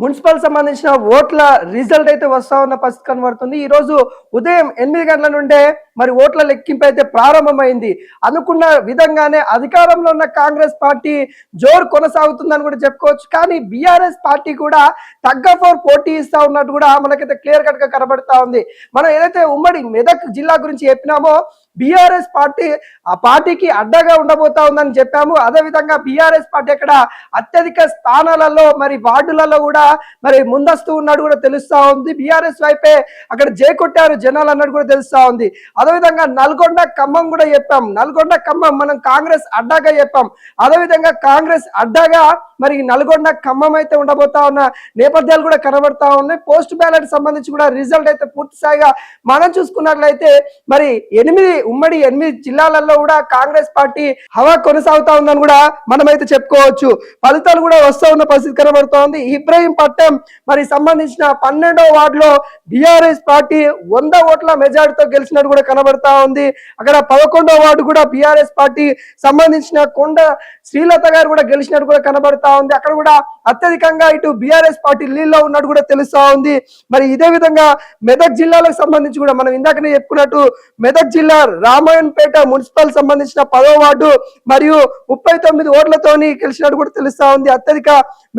Municipal సంబంధించిన ఓట్ల result అయితే వస్తా ఉన్న పరిస్థితి కనబడుతుంది. ఈ రోజు ఉదయం 8 గంటల నుండే మరి ఓట్ల లెక్కింపు అయితే ప్రారంభమైంది. అనుకున్న విధంగానే అధికారంలో ఉన్న కాంగ్రెస్ పార్టీ జోరు కొనసాగుతుందని కూడా చెప్పుకోవచ్చు. కానీ బీఆర్ఎస్ పార్టీ కూడా పోటీ ఇస్తా ఉన్నట్టు కూడా మనకైతే క్లియర్ కట్ గా కనబడతా ఉంది. మనం ఏదైతే ఉమ్మడి మెదక్ జిల్లా గురించి చెప్పినామో బీఆర్ఎస్ పార్టీ ఆ పార్టీకి అడ్డగా ఉండబోతా ఉందని చెప్పాము. అదేవిధంగా బీఆర్ఎస్ పార్టీ అక్కడ అత్యధిక స్థానాలలో మరి వార్డులలో కూడా మరి ముందస్తు ఉన్నాడు కూడా తెలుస్తా ఉంది. బీఆర్ఎస్ వైపే అక్కడ కొట్టారు జనాలు అన్నట్టు కూడా తెలుస్తా ఉంది. అదేవిధంగా నల్గొండ ఖమ్మం కూడా చెప్పాం. నల్గొండ ఖమ్మం మనం కాంగ్రెస్ అడ్డాగా చెప్పాం. అదేవిధంగా కాంగ్రెస్ అడ్డాగా మరి నల్గొండ ఖమ్మం అయితే ఉండబోతా ఉన్న నేపథ్యాలు కూడా కనబడతా ఉన్నాయి. పోస్ట్ బ్యాలెట్ సంబంధించి కూడా రిజల్ట్ అయితే పూర్తి స్థాయిగా మనం చూసుకున్నట్లయితే మరి ఉమ్మడి 8 జిల్లాలలో కూడా కాంగ్రెస్ పార్టీ హవా కొనసాగుతా ఉందని కూడా మనమైతే చెప్పుకోవచ్చు. ఫలితాలు కూడా వస్తా ఉన్న పరిస్థితి కనబడుతూ ఉంది. ఇబ్రహీంపట్నం మరి సంబంధించిన 12వ వార్డులో బీఆర్ఎస్ పార్టీ 100 ఓట్ల మెజార్టీతో గెలిచినట్టు కూడా కనబడతా ఉంది. అక్కడ 11వ వార్డు కూడా బీఆర్ఎస్ పార్టీ సంబంధించిన కొండ శ్రీలత గారు కూడా గెలిచినట్టు కూడా కనబడతా ఉంది. అక్కడ కూడా అత్యధికంగా ఇటు బీఆర్ఎస్ పార్టీ లీడ్లో ఉన్నట్టు కూడా తెలుస్తా ఉంది. మరి ఇదే విధంగా మెదక్ జిల్లాలకు సంబంధించి కూడా మనం ఇందాకనే చెప్పుకున్నట్టు మెదక్ జిల్లా రామాయణపేట మున్సిపల్ సంబంధించిన 10వ వార్డు మరియు 39 ఓట్లతోని గెలిచినట్టు కూడా తెలుస్తా ఉంది. అత్యధిక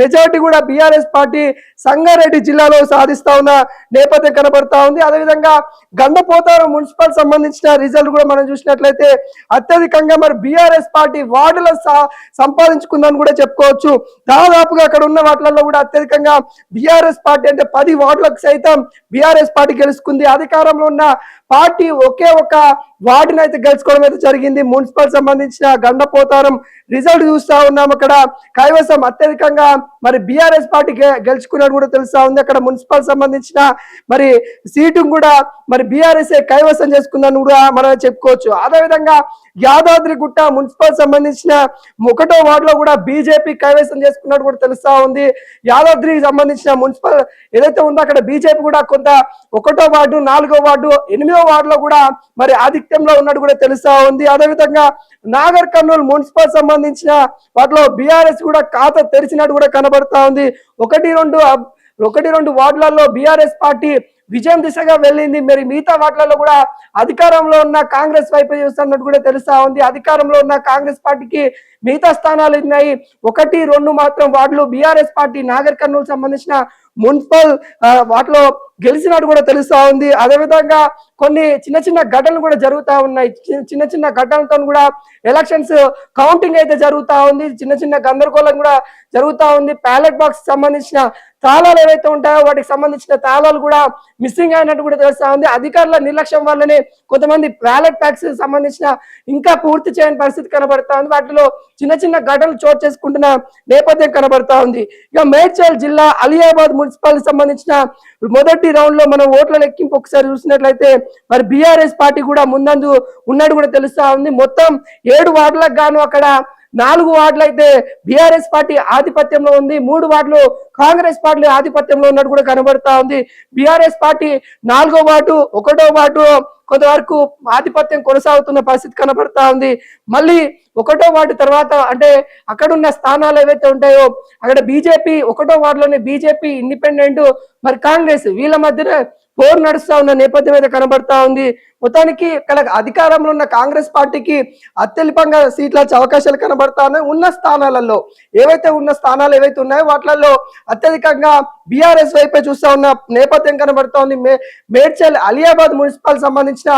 మెజారిటీ కూడా బీఆర్ఎస్ పార్టీ సంగారెడ్డి జిల్లాలో సాధిస్తా ఉన్న నేపథ్యం కనబడతా ఉంది. అదేవిధంగా గండపోతారం మున్సిపల్ సంబంధించిన రిజల్ట్ కూడా మనం చూసినట్లయితే అత్యధికంగా మరి బీఆర్ఎస్ పార్టీ వార్డుల సంపాదించుకుందని కూడా చెప్పుకోవచ్చు. దాదాపుగా అక్కడ ఉన్న వాటిలలో కూడా అత్యధికంగా బీఆర్ఎస్ పార్టీ అంటే 10 వార్డులకు సైతం బీఆర్ఎస్ పార్టీ గెలుచుకుంది. అధికారంలో ఉన్న పార్టీ ఒకే ఒక వార్డుని అయితే గెలుచుకోవడం అయితే జరిగింది. మున్సిపల్ సంబంధించిన గండపోతారం రిజల్ట్ చూస్తా ఉన్నాం. అక్కడ కైవసం అత్యధికంగా మరి బీఆర్ఎస్ పార్టీ గెలుచుకున్నట్టు కూడా తెలుస్తా ఉంది. అక్కడ మున్సిపల్ సంబంధించిన మరి సీటు కూడా మరి బీఆర్ఎస్ కైవసం చేసుకుందని కూడా మనం చెప్పుకోవచ్చు. అదేవిధంగా యాదాద్రిగుట్ట మున్సిపల్ సంబంధించిన 1వ వార్డులో కూడా బీజేపీ కైవసం చేసుకున్నట్టు కూడా తెలుస్తా ఉంది. యాదాద్రికి సంబంధించిన మున్సిపల్ ఏదైతే ఉందో అక్కడ బీజేపీ కూడా కొంత 1వ వార్డు 4వ వార్డు 8వ వార్డులో కూడా మరి ఆధిక్యంలో ఉన్నట్టు కూడా తెలుస్తా ఉంది. అదేవిధంగా నాగర్ కర్నూలు మున్సిపల్ సంబంధించిన వాటిలో బీఆర్ఎస్ కూడా ఖాతా తెరిచినట్టు కూడా కనబడతా ఉంది. 1-2 వార్డులలో బీఆర్ఎస్ పార్టీ విజయం దిశగా వెళ్ళింది. మరి మిగతా వాటిలలో కూడా అధికారంలో ఉన్న కాంగ్రెస్ వైపు చూస్తున్నట్టు కూడా తెలుస్తా ఉంది. అధికారంలో ఉన్న కాంగ్రెస్ పార్టీకి మిగతా స్థానాలు ఉన్నాయి. 1-2 మాత్రం వార్డులు బీఆర్ఎస్ పార్టీ నాగర్ కర్నూలు సంబంధించిన మున్సిపల్ వాటిలో గెలిచినట్టు కూడా తెలుస్తా ఉంది. అదేవిధంగా కొన్ని చిన్న ఘటనలు కూడా జరుగుతూ ఉన్నాయి. చిన్న ఘటనలతో కూడా ఎలక్షన్స్ కౌంటింగ్ అయితే జరుగుతూ ఉంది. చిన్న గందరగోళం కూడా జరుగుతూ ఉంది. బ్యాలెట్ బాక్స్ సంబంధించిన తాళాలు ఏవైతే ఉంటాయో వాటికి సంబంధించిన తాళాలు కూడా మిస్సింగ్ అయినట్టు కూడా తెలుస్తా ఉంది. అధికారుల నిర్లక్ష్యం వల్లనే కొంతమంది బ్యాలెట్ ప్యాక్స్ సంబంధించిన ఇంకా పూర్తి చేయని పరిస్థితి కనబడతా ఉంది. వాటిలో చిన్న ఘటనలు చోటు చేసుకుంటున్న నేపథ్యం కనబడతా ఉంది. ఇక మేడ్చల్ జిల్లా అలియాబాద్ మున్సిపల్ సంబంధించిన మొదటి రౌండ్ లో మనం ఓట్ల లెక్కింపు ఒకసారి చూసినట్లయితే మరి బీఆర్ఎస్ పార్టీ కూడా ముందందు ఉన్నట్టు కూడా తెలుస్తా ఉంది. మొత్తం 7 వార్డులకు గాను అక్కడ 4 వార్డులు అయితే బీఆర్ఎస్ పార్టీ ఆధిపత్యంలో ఉంది. 3 వార్డులు కాంగ్రెస్ పార్టీ ఆధిపత్యంలో ఉన్నట్టు కూడా కనబడతా ఉంది. బీఆర్ఎస్ పార్టీ 4వ వార్డు 1వ వార్డు కొంతవరకు ఆధిపత్యం కొనసాగుతున్న పరిస్థితి కనబడతా ఉంది. మళ్ళీ 1వ వార్డు తర్వాత అంటే అక్కడున్న స్థానాలు ఏవైతే ఉంటాయో అక్కడ బీజేపీ 1వ వార్డులోనే బీజేపీ ఇండిపెండెంట్ మరి కాంగ్రెస్ వీళ్ళ మధ్యన పోరు నడుస్తా ఉన్న నేపథ్యం అయితే కనబడతా ఉంది. మొత్తానికి ఇక్కడ అధికారంలో ఉన్న కాంగ్రెస్ పార్టీకి అత్యల్పంగా సీట్ల అవకాశాలు కనబడతా ఉన్నాయి. ఉన్న స్థానాలలో ఉన్న స్థానాలు ఏవైతే ఉన్నాయో వాటిలలో అత్యధికంగా బీఆర్ఎస్ వైపే చూస్తా ఉన్న నేపథ్యం కనబడతా ఉంది. మేడ్చల్ అలియాబాద్ మున్సిపల్ సంబంధించిన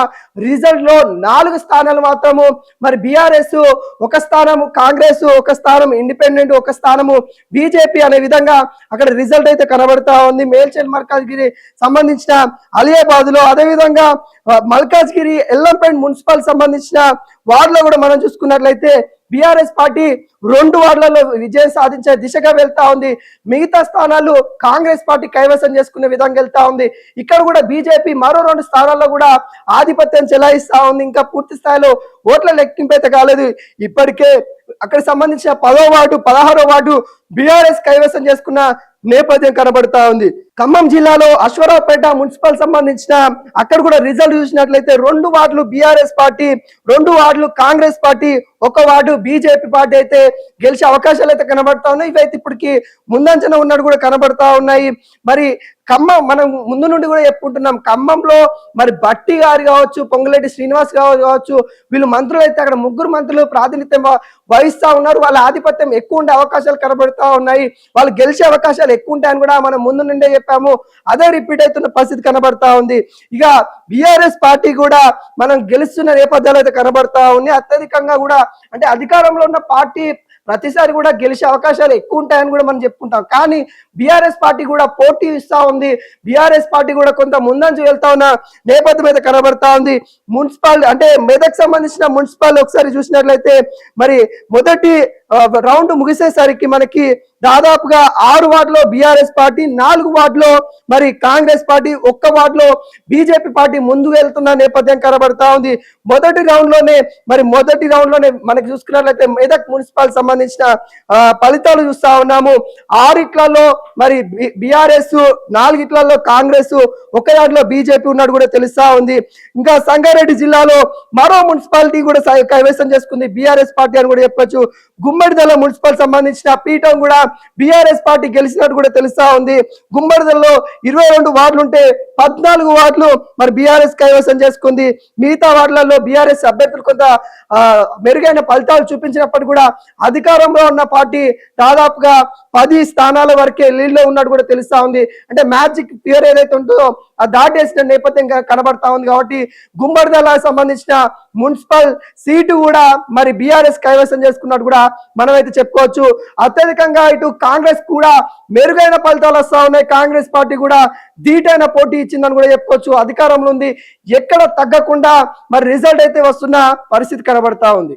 రిజల్ట్ లో 4 స్థానాలు మాత్రము మరి బీఆర్ఎస్, 1 స్థానము కాంగ్రెస్, 1 స్థానం ఇండిపెండెంట్, 1 స్థానము బీజేపీ అనే విధంగా అక్కడ రిజల్ట్ అయితే కనబడతా ఉంది. మేడ్చల్ మల్కాజ్గిరి సంబంధించిన అలియాబాద్ లో, అదేవిధంగా మల్కాజ్గిరి ఎల్లంపేట్ మున్సిపల్ సంబంధించిన వార్డులో కూడా మనం చూసుకున్నట్లయితే బీఆర్ఎస్ పార్టీ 2 వార్డులలో విజయం సాధించే దిశగా వెళ్తా ఉంది. మిగతా స్థానాలు కాంగ్రెస్ పార్టీ కైవసం చేసుకునే విధంగా వెళ్తా ఉంది. ఇక్కడ కూడా బీజేపీ మరో 2 స్థానాల్లో కూడా ఆధిపత్యం చెలాయిస్తా ఉంది. ఇంకా పూర్తి స్థాయిలో ఓట్ల లెక్కింపు అయితే కాలేదు. ఇప్పటికే అక్కడ సంబంధించిన 10వ వార్డు 16వ వార్డు బీఆర్ఎస్ కైవసం చేసుకున్న నేపథ్యం కనబడతా ఉంది. ఖమ్మం జిల్లాలో అశ్వరావుపేట మున్సిపల్ సంబంధించిన అక్కడ కూడా రిజల్ట్ చూసినట్లయితే 2 వార్డులు బీఆర్ఎస్ పార్టీ, 2 వార్డులు Congress party, 1 ward BJP party అయితే గెలిచే అవకాశాలు అయితే కనబడతా ఉన్నాయి. ఇవైతే ఇప్పటికి ముందంజన ఉన్నట్టు కూడా కనబడతా ఉన్నాయి. మరి ఖమ్మం మనం ముందు నుండి కూడా చెప్పుకుంటున్నాం, ఖమ్మంలో మరి బట్టి గారు కావచ్చు, పొంగులేటి శ్రీనివాస్ కావచ్చు, వీళ్ళు మంత్రులు అయితే అక్కడ 3 మంత్రులు ప్రాతినిధ్యం వహిస్తా ఉన్నారు. వాళ్ళ ఆధిపత్యం ఎక్కువ ఉండే అవకాశాలు కనబడతా ఉన్నాయి. వాళ్ళు గెలిచే అవకాశాలు ఎక్కువ ఉంటాయని కూడా మనం ముందు నుండే చెప్పాము. అదే రిపీట్ అవుతున్న పరిస్థితి కనబడతా ఉంది. ఇక బీఆర్ఎస్ పార్టీ కూడా మనం గెలుస్తున్న నేపథ్యాలు అయితే కనబడతా ఉంది. అత్యధికంగా కూడా అంటే అధికారంలో ఉన్న పార్టీ ప్రతిసారి కూడా గెలిచే అవకాశాలు ఎక్కువ ఉంటాయని కూడా మనం చెప్పుకుంటాం. కానీ బీఆర్ఎస్ పార్టీ కూడా పోటీ ఇస్తా ఉంది. బీఆర్ఎస్ పార్టీ కూడా కొంత ముందంజు వెళ్తా ఉన్న నేపథ్యం అయితే కనబడతా ఉంది. మున్సిపల్ అంటే మెదక్ సంబంధించిన మున్సిపల్ ఒకసారి చూసినట్లయితే మరి మొదటి రౌండ్ ముగిసేసరికి మనకి దాదాపుగా 6 వార్డులో బీఆర్ఎస్ పార్టీ, 4 వార్డులో మరి కాంగ్రెస్ పార్టీ, 1 వార్డులో బీజేపీ పార్టీ ముందుకు వెళ్తున్న నేపథ్యం కనబడతా ఉంది. మొదటి రౌండ్ లోనే మనకి చూసుకున్నట్లయితే మెదక్ మున్సిపల్ సంబంధించిన ఫలితాలు చూస్తా ఉన్నాము. 6 ఇట్లలో మరి బీఆర్ఎస్, 4 ఇట్లలో కాంగ్రెస్, 1 వార్డులో బీజేపీ ఉన్నట్టు కూడా తెలుస్తా ఉంది. ఇంకా సంగారెడ్డి జిల్లాలో మరో మున్సిపాలిటీ కూడా కైవసం చేసుకుంది బీఆర్ఎస్ పార్టీ అని కూడా చెప్పొచ్చు. గుమ్మడిదల మున్సిపల్ సంబంధించిన పీఠం కూడా బీఆర్ఎస్ పార్టీ గెలిచినట్టు కూడా తెలుస్తా ఉంది. గుమ్మడిదలలో 22 వార్డులు ఉంటే 14 వార్డులు మరి బీఆర్ఎస్ కైవసం చేసుకుంది. మిగతా వార్డులలో బీఆర్ఎస్ అభ్యర్థులు కొంత మెరుగైన ఫలితాలు చూపించినప్పటికీ కూడా అధికారంలో ఉన్న పార్టీ దాదాపుగా 10 స్థానాల వరకే లీడ్ లో ఉన్నట్టు కూడా తెలుస్తా ఉంది. అంటే మ్యాజిక్ ఫియర్ ఏదైతే ఉంటుందో ఆ దాటేసిన నేపథ్యం కనబడతా ఉంది. కాబట్టి గుమ్మడిదల సంబంధించిన మున్సిపల్ సీటు కూడా మరి బీఆర్ఎస్ కైవసం చేసుకున్నట్టు కూడా మనమైతే చెప్పుకోవచ్చు. అత్యధికంగా ఇటు కాంగ్రెస్ కూడా మెరుగైన ఫలితాలు వస్తా ఉన్నాయి. కాంగ్రెస్ పార్టీ కూడా ధీటైన పోటీ ఇచ్చిందని కూడా చెప్పుకోవచ్చు. అధికారంలో ఉంది, ఎక్కడ తగ్గకుండా మరి రిజల్ట్ అయితే వస్తున్న పరిస్థితి కనబడతా ఉంది.